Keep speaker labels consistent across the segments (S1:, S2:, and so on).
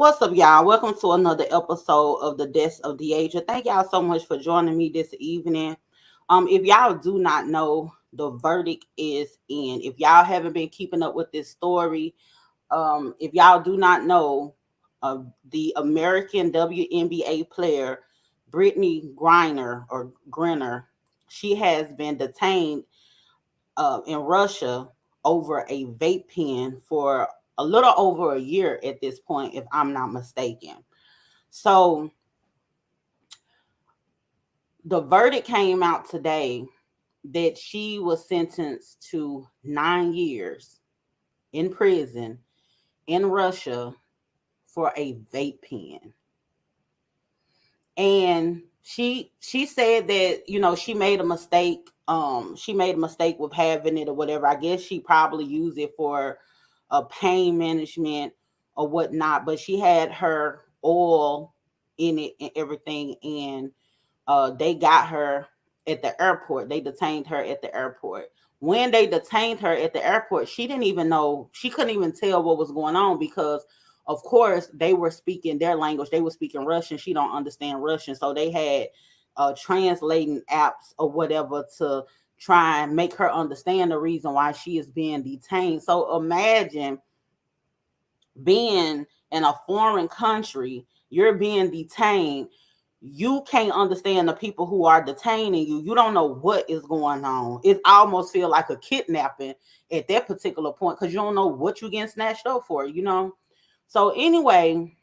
S1: What's up, y'all? Welcome to another episode of the Deaths of the Age. Thank y'all so much for joining me this evening. If y'all do not know, the verdict is in. If y'all haven't been keeping up with this story, if y'all do not know, the American WNBA player Brittney Griner or Griner, she has been detained in Russia over a vape pen for a little over a year at this point, if I'm not mistaken. So the verdict came out today that she was sentenced to 9 years in prison in Russia for a vape pen. And she said that, she made a mistake. She made a mistake with having it or whatever. I guess she probably used it for pain management or whatnot, but she had her oil in it and everything. And they got her at the airport. They detained her at the airport. When they detained her at the airport, she didn't even know, she couldn't even tell what was going on because, of course, they were speaking their language. They were speaking Russian. She don't understand Russian. So they had translating apps or whatever to try and make her understand the reason why she is being detained. So imagine being in a foreign country, you're being detained. You can't understand the people who are detaining you. You don't know what is going on. It almost feels like a kidnapping at that particular point because you don't know what you're getting snatched up for. So anyway,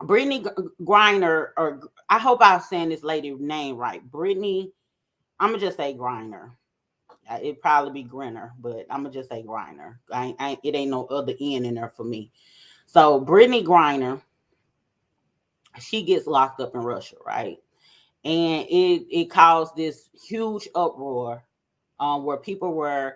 S1: Brittney Griner, or I hope I'm saying this lady's name right. Brittney, I'm gonna just say Griner. It'd probably be Griner, but I'm gonna just say Griner. It ain't no other N in there for me. So Brittney Griner, she gets locked up in Russia, right? And it caused this huge uproar, where people were,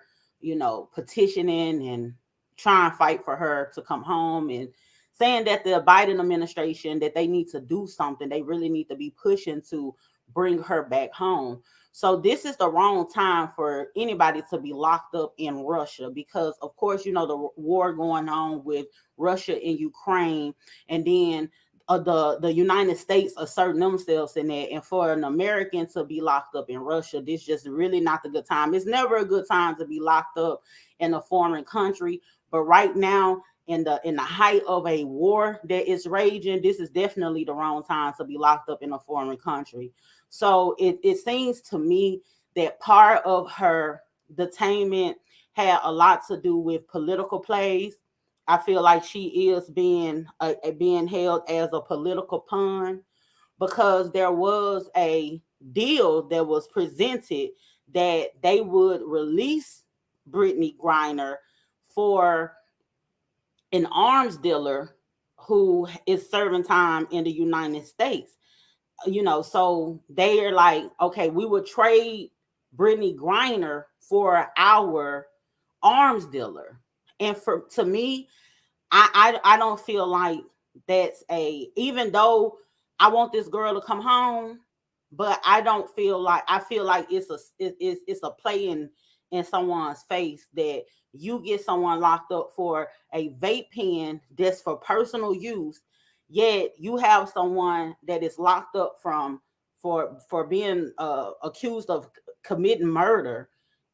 S1: petitioning and trying to fight for her to come home and saying that the Biden administration, that they need to do something. They really need to be pushing to bring her back home. So this is the wrong time for anybody to be locked up in Russia because, of course, the war going on with Russia and Ukraine, and then the United States asserting themselves in there. And for an American to be locked up in Russia, this just really not the good time. It's never a good time to be locked up in a foreign country. But right now, in the height of a war that is raging, this is definitely the wrong time to be locked up in a foreign country. So it seems to me that part of her detainment had a lot to do with political plays. I feel like she is being held as a political pawn because there was a deal that was presented that they would release Brittney Griner for an arms dealer who is serving time in the United States. So they're like, okay, we would trade Brittney Griner for our arms dealer. And to me, I don't feel like that's even though I want this girl to come home, but I feel like it's a play in someone's face that you get someone locked up for a vape pen that's for personal use, yet you have someone that is locked up for being accused of committing murder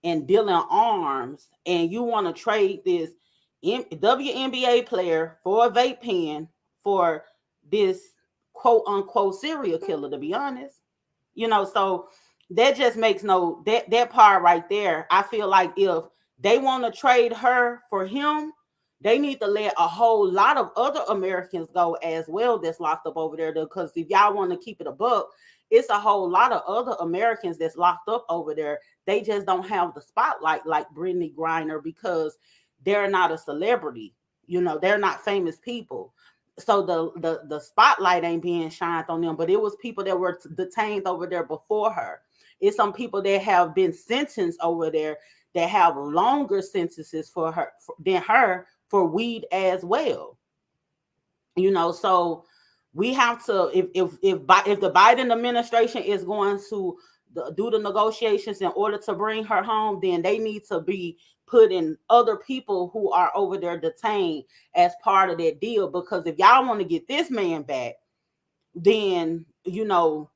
S1: and dealing arms, and you want to trade this WNBA player for a vape pen for this quote unquote serial killer, to be honest. So that just makes that part right there. I feel like if they want to trade her for him, they need to let a whole lot of other Americans go as well that's locked up over there. Because if y'all want to keep it a buck, it's a whole lot of other Americans that's locked up over there. They just don't have the spotlight like Brittney Griner because they're not a celebrity. They're not famous people. So the spotlight ain't being shined on them, but it was people that were detained over there before her. It's some people that have been sentenced over there that have longer sentences than her for weed as well. So we have to, if the Biden administration is going to do the negotiations in order to bring her home, then they need to be putting other people who are over there detained as part of that deal. Because if y'all want to get this man back, then, you know,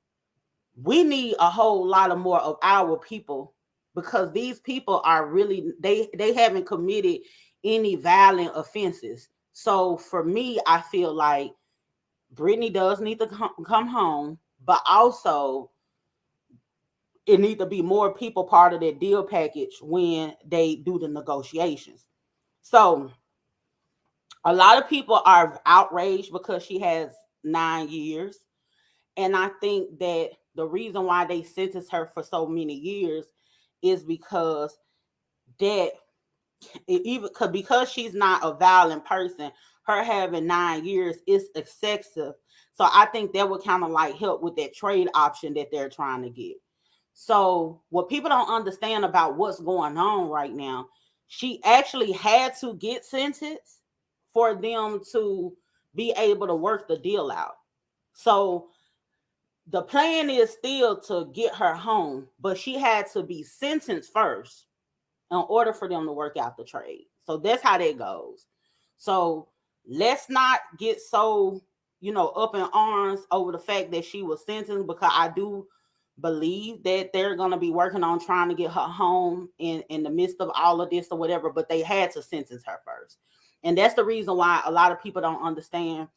S1: we need a whole lot of more of our people, because these people are really, they haven't committed any violent offenses. So for me, I feel like Brittney does need to come home, but also it needs to be more people part of that deal package when they do the negotiations. So a lot of people are outraged because she has 9 years. And I think that the reason why they sentenced her for so many years is because that because she's not a violent person, her having 9 years is excessive. So I think that would kind of like help with that trade option that they're trying to get. So what people don't understand about what's going on right now, she actually had to get sentenced for them to be able to work the deal out. So the plan is still to get her home, but she had to be sentenced first in order for them to work out the trade. So that's how that goes. So let's not get so, you know, up in arms over the fact that she was sentenced, because I do believe that they're going to be working on trying to get her home in the midst of all of this or whatever, but they had to sentence her first. And that's the reason why a lot of people don't understand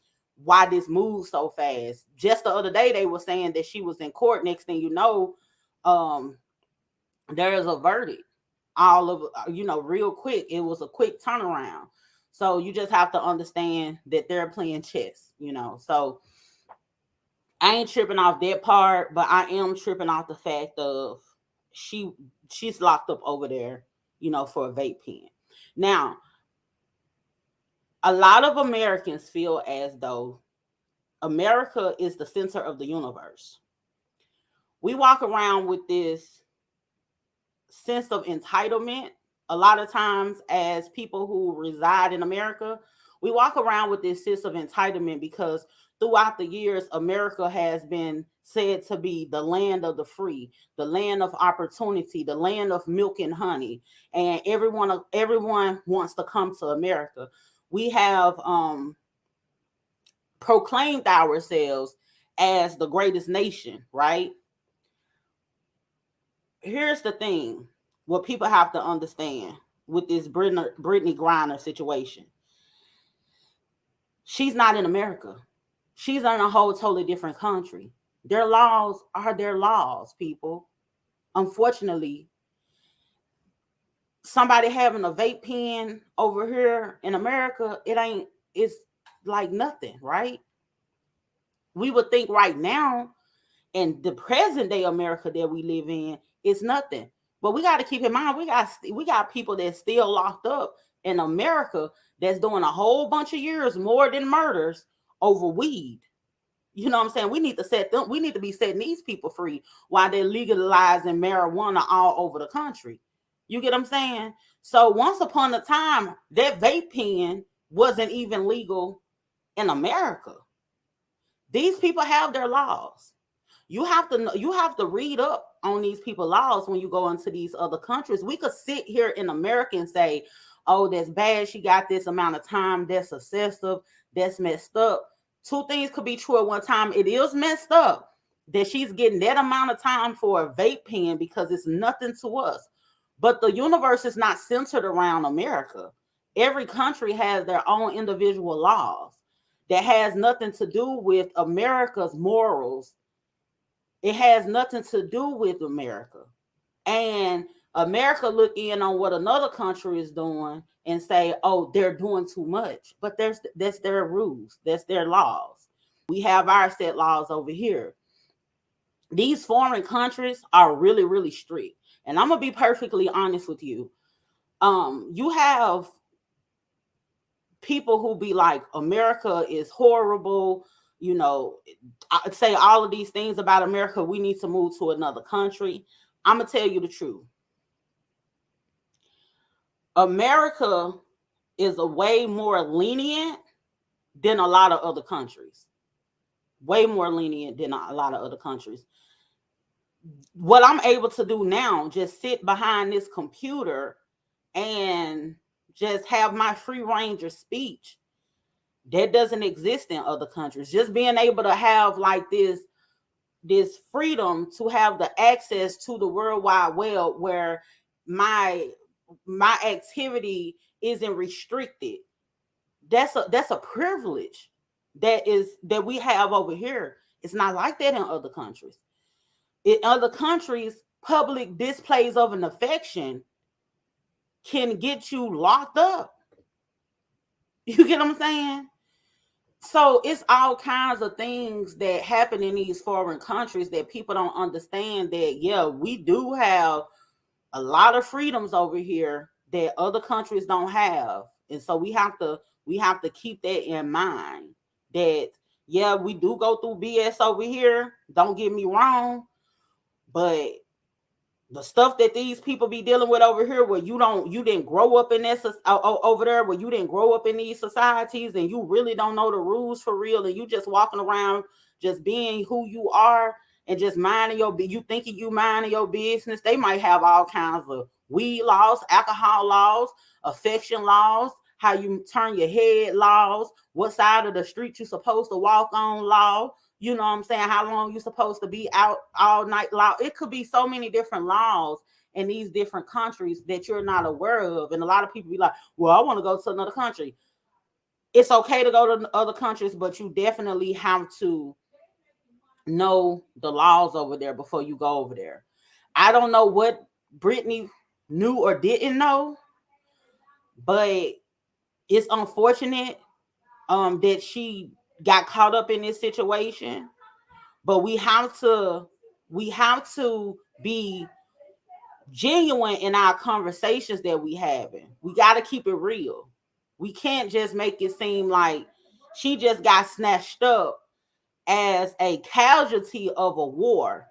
S1: why this moves so fast. Just the other day, they were saying that she was in court. Next thing you know, there is a verdict. All of, you know, real quick. It was a quick turnaround. So you just have to understand that they're playing chess, you know. So I ain't tripping off that part, but I am tripping off the fact of she's locked up over there, you know, for a vape pen. Now, a lot of Americans feel as though America is the center of the universe. We walk around with this sense of entitlement. A lot of times, as people who reside in America, we walk around with this sense of entitlement because throughout the years, America has been said to be the land of the free, the land of opportunity, the land of milk and honey, and everyone wants to come to America. We have proclaimed ourselves as the greatest nation, right? Here's the thing, what people have to understand with this Brittney Griner situation. She's not in America. She's in a whole totally different country. Their laws are their laws, people. Unfortunately, somebody having a vape pen over here in America, it's like nothing, right? We would think right now in the present day America that we live in, it's nothing. But we got to keep in mind, we got people that's still locked up in America that's doing a whole bunch of years more than murders over weed. You know what I'm saying? We need to be setting these people free while they're legalizing marijuana all over the country. You get what I'm saying? So once upon a time, that vape pen wasn't even legal in America. These people have their laws. You have to read up on these people's laws when you go into these other countries. We could sit here in America and say, oh, that's bad. She got this amount of time. That's excessive. That's messed up. Two things could be true at one time. It is messed up that she's getting that amount of time for a vape pen because it's nothing to us. But the universe is not centered around America. Every country has their own individual laws that has nothing to do with America's morals. It has nothing to do with America. And America look in on what another country is doing and say, oh, they're doing too much. But that's their rules. That's their laws. We have our set laws over here. These foreign countries are really, really strict. And I'm going to be perfectly honest with you. You have people who be like, America is horrible. You know, I say all of these things about America. We need to move to another country. I'm going to tell you the truth. America is a way more lenient than a lot of other countries. Way more lenient than a lot of other countries. what I'm able to do now, just sit behind this computer and just have my free range of speech, that doesn't exist in other countries. Just being able to have like this freedom to have the access to the World Wide Web where my my activity isn't restricted. That's a privilege that we have over here. It's not like that in other countries. In other countries, public displays of an affection can get you locked up. You get what I'm saying? So it's all kinds of things that happen in these foreign countries that people don't understand, that yeah, we do have a lot of freedoms over here that other countries don't have. And so we have to keep that in mind, that yeah, we do go through BS over here, don't get me wrong, but the stuff that these people be dealing with over here, where you didn't grow up in this over there, where you didn't grow up in these societies, and you really don't know the rules for real, and you just walking around just being who you are and just minding you thinking you minding your business. They might have all kinds of weed laws, alcohol laws, affection laws, how you turn your head laws, what side of the street you're supposed to walk on law. You know what I'm saying? How long you supposed to be out all night law. It could be so many different laws in these different countries that you're not aware of. And a lot of people be like, well, I want to go to another country. It's okay to go to other countries, but you definitely have to know the laws over there before you go over there. I don't know what Brittney knew or didn't know, but it's unfortunate that she got caught up in this situation. But we have to be genuine in our conversations that we having. We got to keep it real. We can't just make it seem like she just got snatched up as a casualty of a war.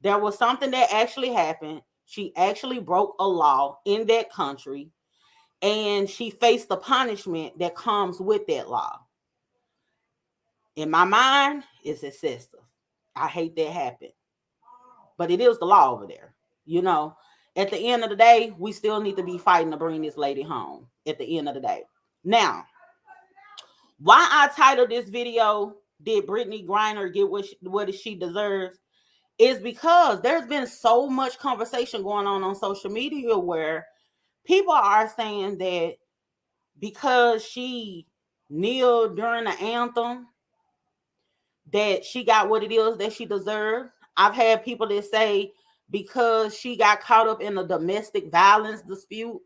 S1: There was something that actually happened. She actually broke a law in that country, and she faced the punishment that comes with that law. In my mind, it's excessive. I hate that happened, but it is the law over there. You know, at the end of the day, we still need to be fighting to bring this lady home. At the end of the day, now, why I titled this video "Did Brittney Griner get what she deserves?" is because there's been so much conversation going on social media where people are saying that because she kneeled during the anthem, that she got what it is that she deserved. I've had people that say because she got caught up in a domestic violence dispute,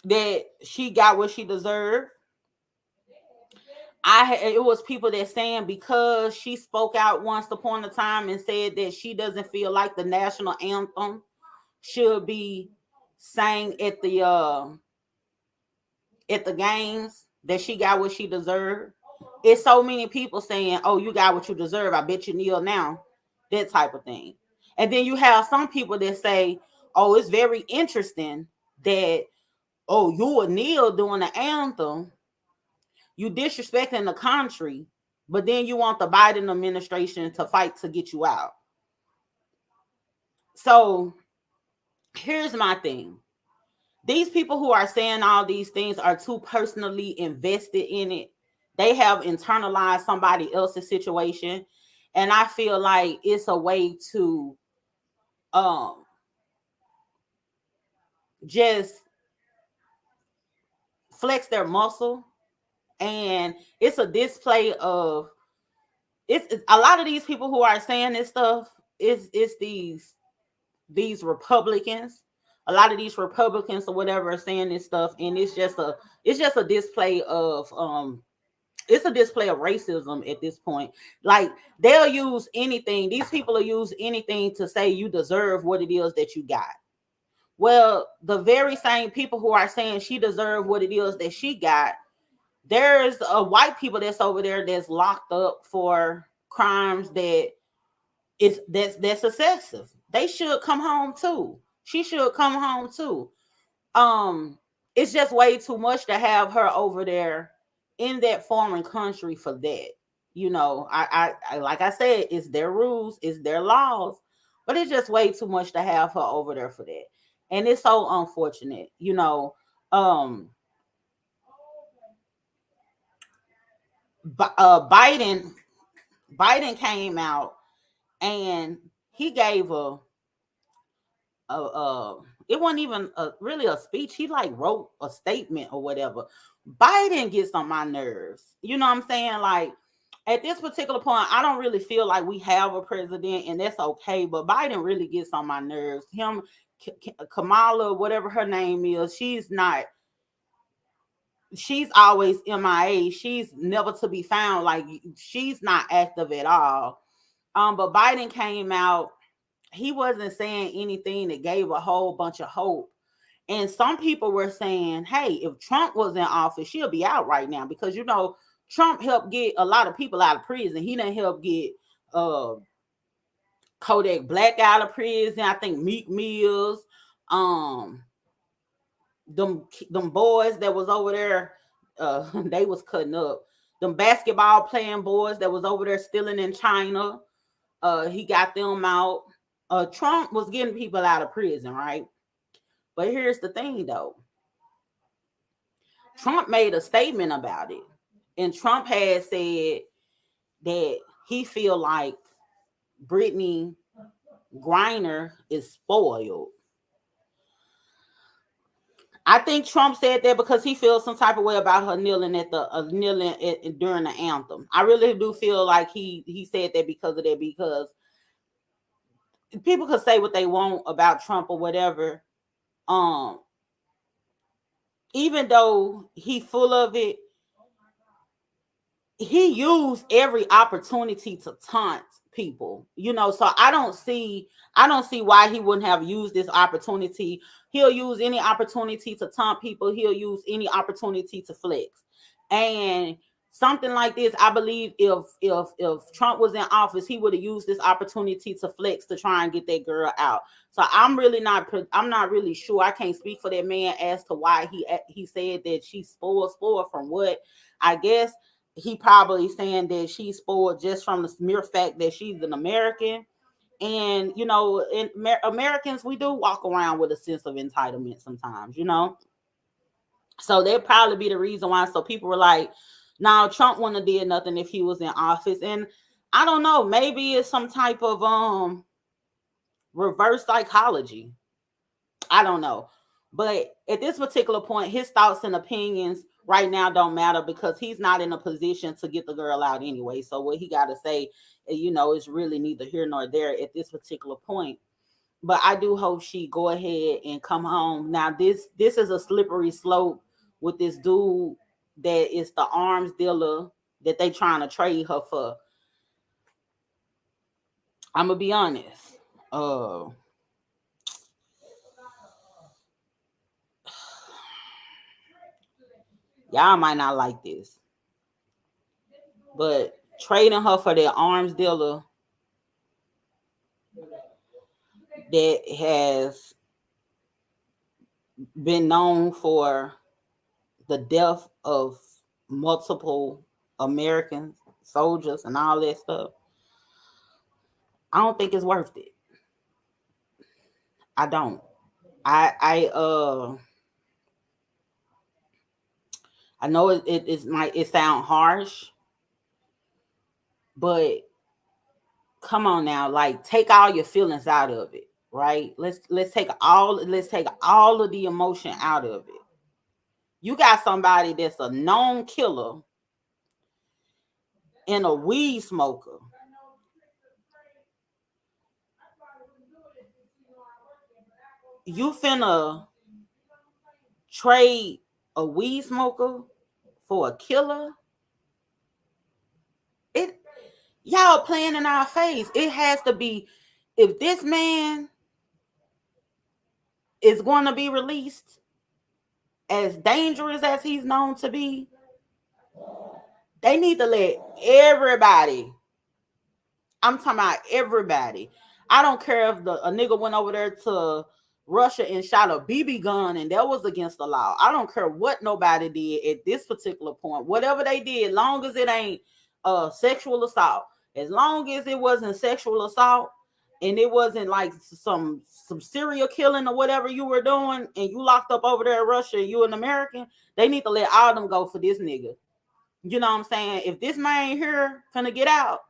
S1: that she got what she deserved. It was people that saying because she spoke out once upon a time and said that she doesn't feel like the national anthem should be sang at the games, that she got what she deserved. It's so many people saying, "Oh, you got what you deserve. I bet you kneel now," that type of thing. And then you have some people that say, "Oh, it's very interesting that you will kneel during the anthem. You disrespecting the country, but then you want the Biden administration to fight to get you out." So here's my thing. These people who are saying all these things are too personally invested in it. They have internalized somebody else's situation. And I feel like it's a way to um just flex their muscle. And it's a display of it's a lot of these people who are saying this stuff is these Republicans. A lot of these Republicans or whatever are saying this stuff, and it's just a display of it's a display of racism at this point. Like, they'll use anything. These people will use anything to say you deserve what it is that you got. Well, the very same people who are saying she deserved what it is that she got, there's a white people that's over there that's locked up for crimes that's excessive. They should come home too. She should come home too. It's just way too much to have her over there in that foreign country for that. I like I said, it's their rules, it's their laws, but it's just way too much to have her over there for that. And it's so unfortunate, Um, Biden came out and he gave a it wasn't even really a speech. He like wrote a statement or whatever. Biden gets on my nerves. You know what I'm saying? Like at this particular point, I don't really feel like we have a president, and that's okay. But Biden really gets on my nerves. Him, Kamala, whatever her name is, she's not. She's always MIA. She's never to be found. Like she's not active at all. But Biden came out. He wasn't saying anything that gave a whole bunch of hope. And some people were saying, hey, if Trump was in office, she'll be out right now because, Trump helped get a lot of people out of prison. He didn't help get Kodak Black out of prison. I think Meek Mills, them boys that was over there, they was cutting up. Them basketball playing boys that was over there stealing in China, he got them out. Trump was getting people out of prison, right? But here's the thing, though. Trump made a statement about it. And Trump had said that he feel like Brittney Griner is spoiled. I think Trump said that because he feels some type of way about her kneeling during the anthem. I really do feel like he said that because of that, because people could say what they want about Trump or whatever. Even though he full of it, he used every opportunity to taunt people, so I don't see why he wouldn't have used this opportunity. He'll use any opportunity to taunt people. He'll use any opportunity to flex. And something like this, I believe if Trump was in office, he would have used this opportunity to flex to try and get that girl out. So I'm not really sure. I can't speak for that man as to why he said that she's spoiled from what. I guess he probably saying that she's spoiled just from the mere fact that she's an American. And, Americans, we do walk around with a sense of entitlement sometimes, So that'd probably be the reason why. So people were like, no, Trump wouldn't have did nothing if he was in office. And I don't know, maybe it's some type of reverse psychology. I don't know. But at this particular point, his thoughts and opinions right now don't matter because he's not in a position to get the girl out anyway. So what he got to say, is really neither here nor there at this particular point. But I do hope she go ahead and come home. Now, this is a slippery slope with this dude that is the arms dealer that they trying to trade her for. I'm going to be honest. Y'all might not like this, but trading her for their arms dealer that has been known for the death of multiple American soldiers and all that stuff, I don't think it's worth it. I don't. I know it sound harsh, but come on now, like take all your feelings out of it, right? Let's take all of the emotion out of it. You got somebody that's a known killer and a weed smoker. You finna trade a weed smoker for a killer? Y'all playing in our face. It has to be, if this man is going to be released as dangerous as he's known to be, they need to let everybody, I'm talking about everybody. I don't care if a nigga went over there to Russia and shot a BB gun and that was against the law. I don't care what nobody did at this particular point. Whatever they did, long as it ain't sexual assault. As long as it wasn't sexual assault and it wasn't like some serial killing or whatever you were doing, and you locked up over there in Russia, you an American, they need to let all them go for this nigga. You know what I'm saying? If this man here finna get out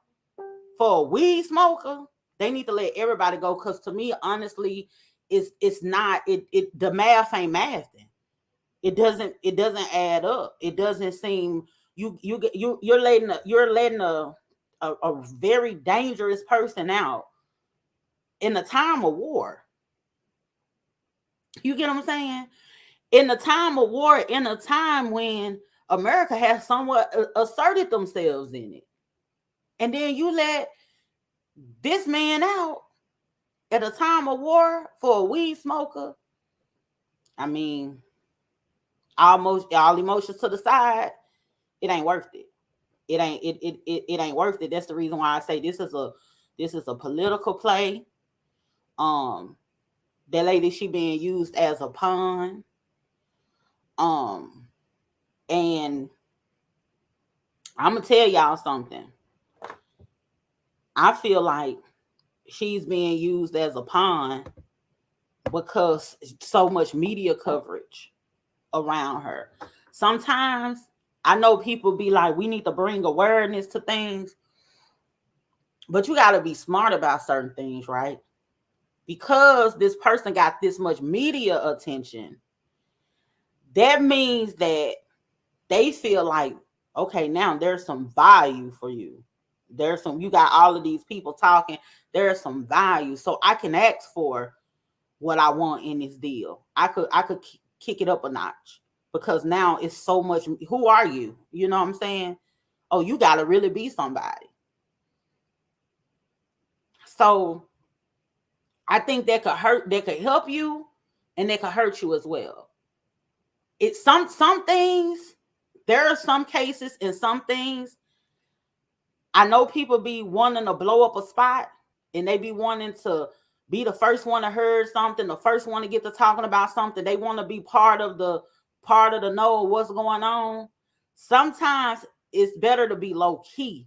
S1: for a weed smoker, they need to let everybody go. Cause to me, honestly, it's not the math ain't mathing. It doesn't add up. It doesn't seem you're letting a very dangerous person out in a time of war. You get what I'm saying? In a time of war, in a time when America has somewhat asserted themselves in it. And then you let this man out at a time of war for a weed smoker. I mean, all emotions to the side, it ain't worth it. It ain't worth it. That's the reason why I say this is a political play. That lady, she being used as a pawn. And I'm gonna tell y'all something. I feel like she's being used as a pawn because so much media coverage around her. Sometimes I know people be like, we need to bring awareness to things, but you got to be smart about certain things, right? Because this person got this much media attention, that means that they feel like, okay, now there's some value for you. You got all of these people talking, there's some value. So I can ask for what I want in this deal. I could kick it up a notch because now it's so much. Who are you? You know what I'm saying? Oh, you got to really be somebody. So I think that could help you, and that could hurt you as well. It's some things, there are some cases and some things. I know people be wanting to blow up a spot, and they be wanting to be the first one to hear something, the first one to get to talking about something. They want to be part of the know of what's going on. Sometimes it's better to be low key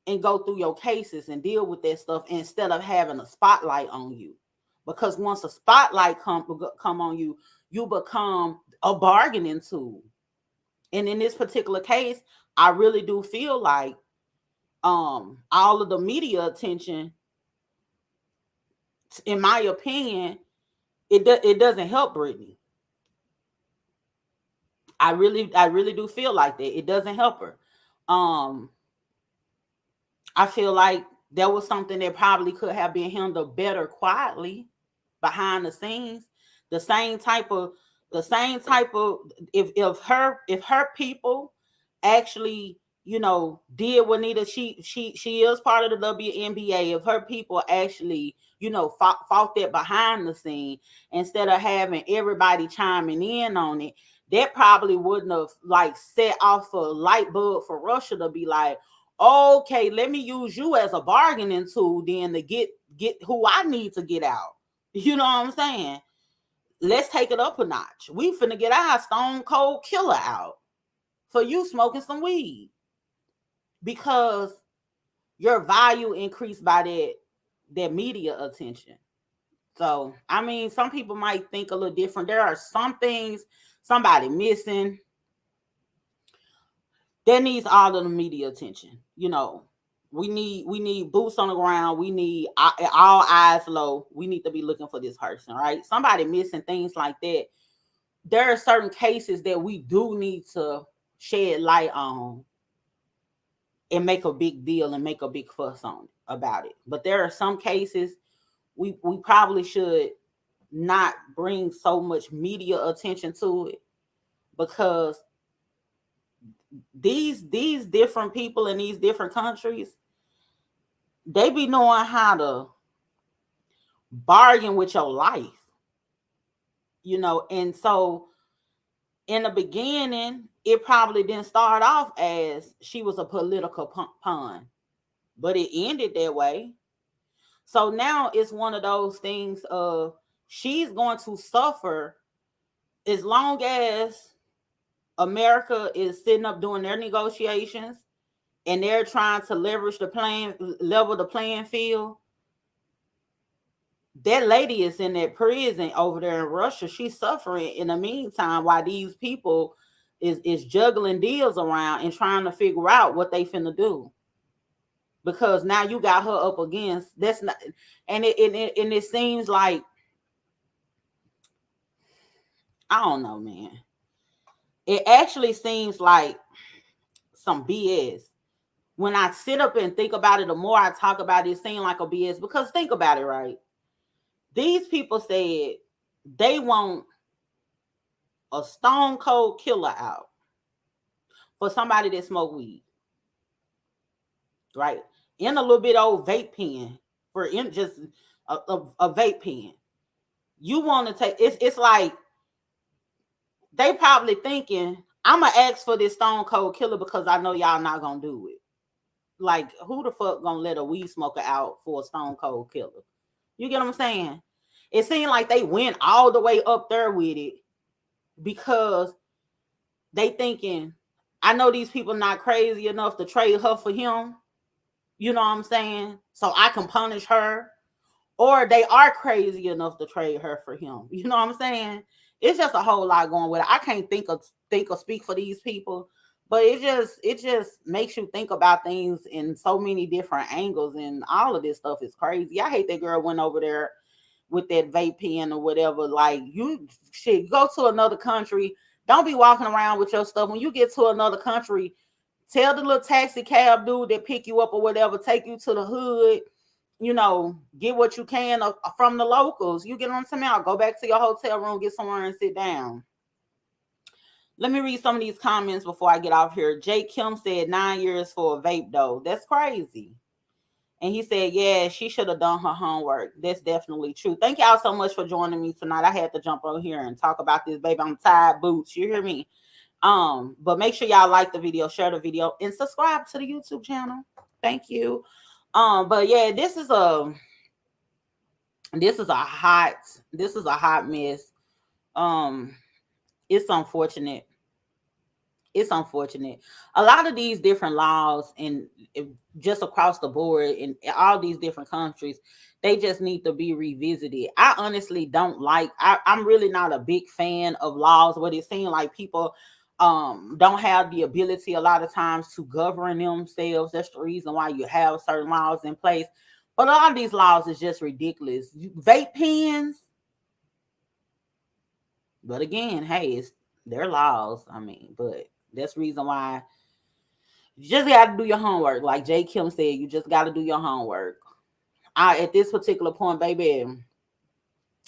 S1: and go through your cases and deal with that stuff instead of having a spotlight on you. Because once a spotlight come on you, you become a bargaining tool. And in this particular case, I really do feel like all of the media attention, in my opinion, it doesn't help Brittney. I really do feel like that. It doesn't help her. I feel like there was something that probably could have been handled better quietly behind the scenes. The same type of if her people actually, did what needed, she is part of the WNBA. If her people actually, fought that behind the scene instead of having everybody chiming in on it, that probably wouldn't have like set off a light bulb for Russia to be like, okay, let me use you as a bargaining tool then to get who I need to get out. You know what I'm saying? Let's take it up a notch. We finna get our stone cold killer out for you smoking some weed because your value increased by that media attention. So, I mean, some people might think a little different. There are some things, somebody missing, that needs all of the media attention. We need boots on the ground. We need all eyes low. We need to be looking for this person, right? Somebody missing, things like that. There are certain cases that we do need to shed light on and make a big deal and make a big fuss on about it. But there are some cases we probably should not bring so much media attention to it, because these different people in these different countries, they be knowing how to bargain with your life, and so in the beginning, it probably didn't start off as she was a political pawn, but it ended that way. So now it's one of those things of she's going to suffer as long as America is sitting up doing their negotiations and they're trying to level the playing field. That lady is in that prison over there in Russia. She's suffering in the meantime while these people is juggling deals around and trying to figure out what they finna do. Because now you got her up against that's not, and it seems like, I don't know, man. It actually seems like some BS. When I sit up and think about it, the more I talk about it, it seems like a BS. Because think about it, right? These people said they want a stone cold killer out for somebody that smoke weed, right? In a little bit old vape pen, for in just a vape pen. You want to take it's like they probably thinking, I'm gonna ask for this stone cold killer because I know y'all not gonna do it. Like, who the fuck gonna let a weed smoker out for a stone cold killer? You get what I'm saying? It seemed like they went all the way up there with it because they thinking, I know these people not crazy enough to trade her for him. You know what I'm saying? So I can punish her. Or they are crazy enough to trade her for him. You know what I'm saying? It's just a whole lot going with it. I can't think or speak for these people, but it just makes you think about things in so many different angles, and all of this stuff is crazy. I hate that girl went over there with that vape pen or whatever. Like, you should go to another country. Don't be walking around with your stuff. When you get to another country, tell the little taxi cab dude that pick you up or whatever, take you to the hood, get what you can from the locals. You get on some out, go back to your hotel room, get somewhere and sit down. Let me read some of these comments before I get off here. Jake Kim said 9 years for a vape though. That's crazy. And he said, yeah, she should have done her homework. That's definitely true. Thank y'all so much for joining me tonight. I had to jump on here and talk about this, baby. I'm tired boots. You hear me? But make sure y'all like the video, share the video, and subscribe to the YouTube channel. Thank you. But yeah, this is a hot mess. It's unfortunate. It's unfortunate. A lot of these different laws and just across the board in all these different countries, they just need to be revisited. I honestly don't like, I'm really not a big fan of laws where it seems like people don't have the ability a lot of times to govern themselves. That's the reason why you have certain laws in place. But a lot of these laws is just ridiculous. Vape pens. But again, hey, it's their laws. I mean, but that's the reason why you just got to do your homework. Like Jay Kim said, you just got to do your homework. At this particular point, baby,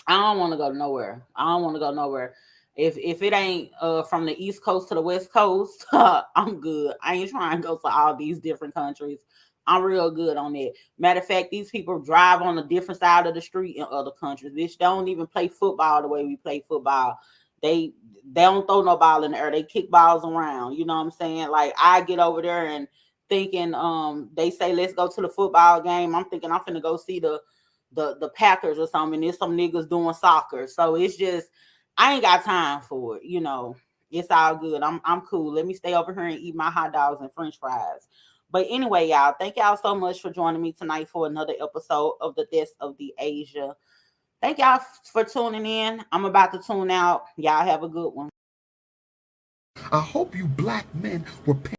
S1: I don't want to go nowhere. If it ain't from the East Coast to the West Coast, I'm good. I ain't trying to go to all these different countries. I'm real good on that. Matter of fact, these people drive on a different side of the street in other countries. Bitch, don't even play football the way we play football. They don't throw no ball in the air. They kick balls around. You know what I'm saying? Like, I get over there and thinking, they say let's go to the football game. I'm thinking I'm finna go see the Packers or something. There's some niggas doing soccer. So it's just, I ain't got time for it. It's all good. I'm cool. Let me stay over here and eat my hot dogs and French fries. But anyway, y'all, thank y'all so much for joining me tonight for another episode of the Death of the Asia. Thank y'all for tuning in. I'm about to tune out. Y'all have a good one.
S2: I hope you black men were paying